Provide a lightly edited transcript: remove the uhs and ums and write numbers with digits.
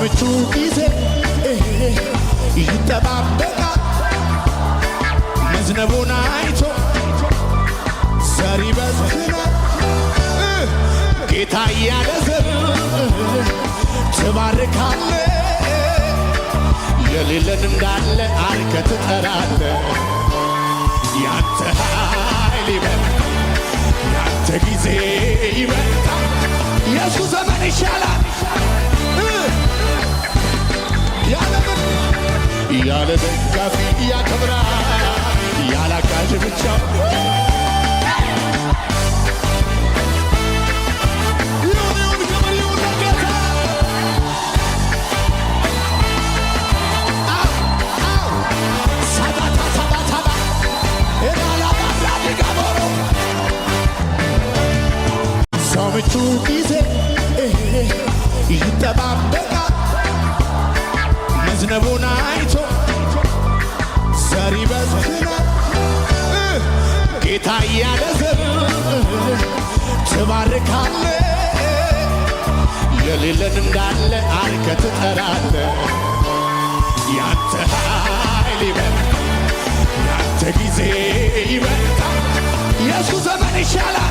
በምቹ ጊዜ ይጠባበቃል መዝነቡን አይቶ ዘር ይበትናል ጌታ እያለ ዘር ትባርካለ የሌለን እንዳለ አርከ ትጠራለ ያንተ ኃይል ይበልጣል ያንተ ጊዜ ይበልጣል የሱ ዘመን ይሻላል ያለ ደጋፊ ያከብራል ያለ አጋዥ ብቻ በምቹ ጊዜ ይጠባበቃል መዝነቡን አይቶ ዘር ይበትናል ጌታ እያለ ዘር ትባርካለ የሌለን እንዳለ አርከ ትጠራለ ያንተ ኃይል ይበልጣል ያንተ ጊዜ ይበልጣል የሱ ዘመን ይሻላል